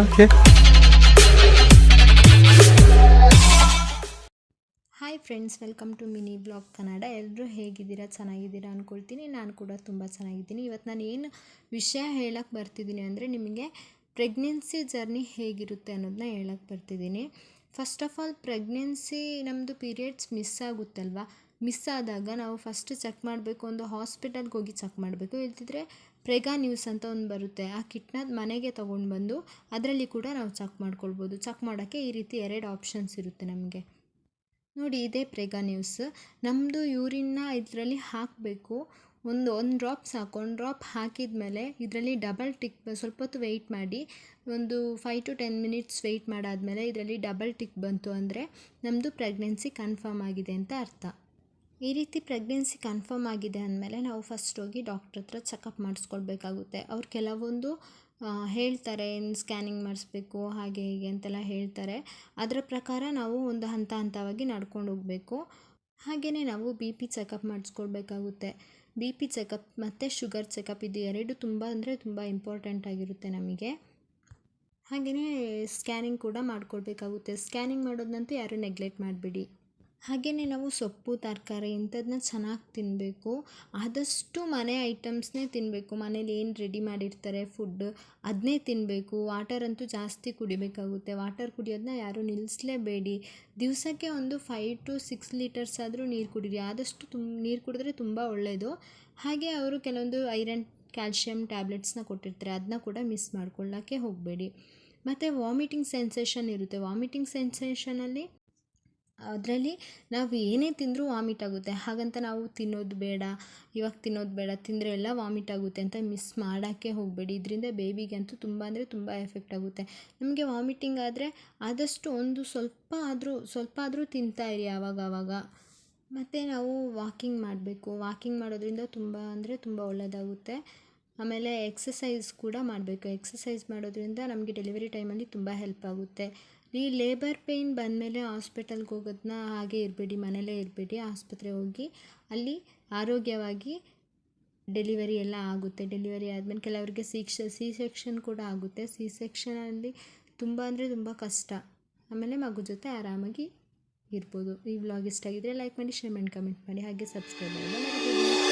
Okay. Hi friends, welcome to mini blog Kannada. ಎಲ್ಲರೂ ಹೇಗಿದ್ದೀರಾ? ಚೆನ್ನಾಗಿದ್ದೀರಾ ಅಂದ್ಕೊಳ್ತೀನಿ. ನಾನು ಕೂಡ ತುಂಬ ಚೆನ್ನಾಗಿದ್ದೀನಿ. ಇವತ್ತು ನಾನು ಏನು ವಿಷಯ ಹೇಳಕ್ಕೆ ಬರ್ತಿದ್ದೀನಿ ಅಂದರೆ, ನಿಮಗೆ ಪ್ರೆಗ್ನೆನ್ಸಿ ಜರ್ನಿ ಹೇಗಿರುತ್ತೆ ಅನ್ನೋದನ್ನ ಹೇಳಕ್ಕೆ ಬರ್ತಿದ್ದೀನಿ. ಫಸ್ಟ್ ಆಫ್ ಆಲ್, ಪ್ರೆಗ್ನೆನ್ಸಿ ನಮ್ಮದು ಪೀರಿಯಡ್ಸ್ ಮಿಸ್ ಆಗುತ್ತಲ್ವ. ಮಿಸ್ ಆದಾಗ ನಾವು ಫಸ್ಟ್ ಚೆಕ್ ಮಾಡಬೇಕು, ಒಂದು ಹಾಸ್ಪಿಟಲ್ಗೆ ಹೋಗಿ ಚೆಕ್ ಮಾಡಬೇಕು. ಇಲ್ದಿದ್ರೆ ಪ್ರೆಗಾ ನ್ಯೂಸ್ ಅಂತ ಒಂದು ಬರುತ್ತೆ, ಆ ಕಿಟ್ನ ಮನೆಗೆ ತೊಗೊಂಡು ಬಂದು ಅದರಲ್ಲಿ ಕೂಡ ನಾವು ಚೆಕ್ ಮಾಡ್ಕೊಳ್ಬೋದು. ಚೆಕ್ ಮಾಡೋಕ್ಕೆ ಈ ರೀತಿ 2 ಆಪ್ಷನ್ಸ್ ಇರುತ್ತೆ ನಮಗೆ. ನೋಡಿ, ಇದೇ ಪ್ರೆಗಾ ನ್ಯೂಸ್. ನಮ್ಮದು ಯೂರಿನ್ನ ಇದರಲ್ಲಿ ಹಾಕಬೇಕು. ಒಂದು ಡ್ರಾಪ್ ಸಾಕು. 1 ಡ್ರಾಪ್ ಹಾಕಿದ ಮೇಲೆ ಇದರಲ್ಲಿ ಡಬಲ್ ಟಿಕ್, ಸ್ವಲ್ಪ ಹೊತ್ತು ವೆಯ್ಟ್ ಮಾಡಿ, ಒಂದು 5 to 10 ಮಿನಿಟ್ಸ್ ವೆಯ್ಟ್ ಮಾಡಾದಮೇಲೆ ಇದರಲ್ಲಿ ಡಬಲ್ ಟಿಕ್ ಬಂತು ಅಂದರೆ ನಮ್ಮದು ಪ್ರೆಗ್ನೆನ್ಸಿ ಕನ್ಫರ್ಮ್ ಆಗಿದೆ ಅಂತ ಅರ್ಥ. ಈ ರೀತಿ ಪ್ರೆಗ್ನೆನ್ಸಿ ಕನ್ಫರ್ಮ್ ಆಗಿದೆ ಅಂದಮೇಲೆ ನಾವು ಫಸ್ಟ್ ಹೋಗಿ ಡಾಕ್ಟ್ರ್ ಹತ್ರ ಚೆಕಪ್ ಮಾಡಿಸ್ಕೊಳ್ಬೇಕಾಗುತ್ತೆ. ಅವ್ರು ಕೆಲವೊಂದು ಹೇಳ್ತಾರೆ, ಸ್ಕ್ಯಾನಿಂಗ್ ಮಾಡಿಸ್ಬೇಕು, ಹಾಗೆ ಹೀಗೆ ಅಂತೆಲ್ಲ ಹೇಳ್ತಾರೆ. ಅದರ ಪ್ರಕಾರ ನಾವು ಒಂದು ಹಂತವಾಗಿ ನಡ್ಕೊಂಡು ಹೋಗಬೇಕು. ಹಾಗೆಯೇ ನಾವು BP ಚೆಕಪ್ ಮಾಡಿಸ್ಕೊಳ್ಬೇಕಾಗುತ್ತೆ. BP ಚೆಕಪ್ ಮತ್ತು ಶುಗರ್ ಚೆಕಪ್, ಇದು 2 ತುಂಬ ಅಂದರೆ ತುಂಬ ಇಂಪಾರ್ಟೆಂಟ್ ಆಗಿರುತ್ತೆ ನಮಗೆ. ಹಾಗೆಯೇ ಸ್ಕ್ಯಾನಿಂಗ್ ಕೂಡ ಮಾಡ್ಕೊಳ್ಬೇಕಾಗುತ್ತೆ. ಸ್ಕ್ಯಾನಿಂಗ್ ಮಾಡೋದಂತೂ ಯಾರೂ ನೆಗ್ಲೆಕ್ಟ್ ಮಾಡಬೇಡಿ. ಹಾಗೆಯೇ ನಾವು ಸೊಪ್ಪು, ತರಕಾರಿ ಇಂಥದನ್ನ ಚೆನ್ನಾಗಿ ತಿನ್ನಬೇಕು. ಆದಷ್ಟು ಮನೆ ಐಟಮ್ಸ್ನೇ ತಿನ್ನಬೇಕು. ಮನೇಲಿ ಏನು ರೆಡಿ ಮಾಡಿರ್ತಾರೆ ಫುಡ್, ಅದನ್ನೇ ತಿನ್ನಬೇಕು. ವಾಟರ್ ಅಂತೂ ಜಾಸ್ತಿ ಕುಡಿಬೇಕಾಗುತ್ತೆ. ವಾಟರ್ ಕುಡಿಯೋದನ್ನ ಯಾರೂ ನಿಲ್ಲಿಸಲೇಬೇಡಿ. ದಿವಸಕ್ಕೆ ಒಂದು 5 to 6 ಲೀಟರ್ಸ್ ಆದರೂ ನೀರು ಕುಡೀರಿ. ಆದಷ್ಟು ನೀರು ಕುಡಿದ್ರೆ ತುಂಬ ಒಳ್ಳೆಯದು. ಹಾಗೆ ಅವರು ಕೆಲವೊಂದು ಐರನ್, ಕ್ಯಾಲ್ಶಿಯಂ ಟ್ಯಾಬ್ಲೆಟ್ಸ್ನ ಕೊಟ್ಟಿರ್ತಾರೆ, ಅದನ್ನ ಕೂಡ ಮಿಸ್ ಮಾಡ್ಕೊಳ್ಳೋಕ್ಕೆ ಹೋಗಬೇಡಿ. ಮತ್ತು ವಾಮಿಟಿಂಗ್ ಸೆನ್ಸೇಷನ್ ಇರುತ್ತೆ. ವಾಮಿಟಿಂಗ್ ಸೆನ್ಸೇಷನಲ್ಲಿ ಅದರಲ್ಲಿ ನಾವು ಏನೇ ತಿಂದರೂ ವಾಮಿಟ್ ಆಗುತ್ತೆ. ಹಾಗಂತ ನಾವು ತಿನ್ನೋದು ಬೇಡ, ಇವಾಗ ತಿನ್ನೋದು ಬೇಡ, ತಿಂದರೆ ಎಲ್ಲ ವಾಮಿಟ್ ಆಗುತ್ತೆ ಅಂತ ಮಿಸ್ ಮಾಡೋಕ್ಕೆ ಹೋಗಬೇಡಿ. ಇದರಿಂದ ಬೇಬಿಗಂತೂ ತುಂಬ ಅಂದರೆ ತುಂಬ ಎಫೆಕ್ಟ್ ಆಗುತ್ತೆ. ನಮಗೆ ವಾಮಿಟಿಂಗ್ ಆದರೆ ಆದಷ್ಟು ಒಂದು ಸ್ವಲ್ಪ ಆದರೂ ತಿಂತಾಯಿರಿ ಆವಾಗವಾಗ. ಮತ್ತು ನಾವು ವಾಕಿಂಗ್ ಮಾಡಬೇಕು. ವಾಕಿಂಗ್ ಮಾಡೋದ್ರಿಂದ ತುಂಬ ಅಂದರೆ ತುಂಬ ಒಳ್ಳೆಯದಾಗುತ್ತೆ. ಆಮೇಲೆ ಎಕ್ಸಸೈಸ್ ಕೂಡ ಮಾಡಬೇಕು. ಎಕ್ಸಸೈಸ್ ಮಾಡೋದ್ರಿಂದ ನಮಗೆ ಡೆಲಿವರಿ ಟೈಮಲ್ಲಿ ತುಂಬ ಹೆಲ್ಪ್ ಆಗುತ್ತೆ. ಈ ಲೇಬರ್ ಪೇಯ್ನ್ ಬಂದಮೇಲೆ ಹಾಸ್ಪಿಟಲ್ಗೆ ಹೋಗೋದನ್ನ ಹಾಗೆ ಇರಬೇಡಿ, ಮನೇಲೇ ಇರಬೇಡಿ. ಆಸ್ಪತ್ರೆಗೆ ಹೋಗಿ ಅಲ್ಲಿ ಆರೋಗ್ಯವಾಗಿ ಡೆಲಿವರಿ ಎಲ್ಲ ಆಗುತ್ತೆ. ಡೆಲಿವರಿ ಆದಮೇಲೆ ಕೆಲವರಿಗೆ ಸಿ ಸೆಕ್ಷನ್ ಕೂಡ ಆಗುತ್ತೆ. ಸಿ ಸೆಕ್ಷನಲ್ಲಿ ತುಂಬ ಅಂದರೆ ತುಂಬ ಕಷ್ಟ. ಆಮೇಲೆ ಮಗು ಜೊತೆ ಆರಾಮಾಗಿ ಇರ್ಬೋದು. ಈ ವ್ಲಾಗ್ ಇಷ್ಟ ಆಗಿದ್ರೆ ಲೈಕ್ ಮಾಡಿ, ಶೇರ್ ಮಾಡಿ, ಕಮೆಂಟ್ ಮಾಡಿ, ಹಾಗೆ ಸಬ್ಸ್ಕ್ರೈಬ್ ಮಾಡಿ.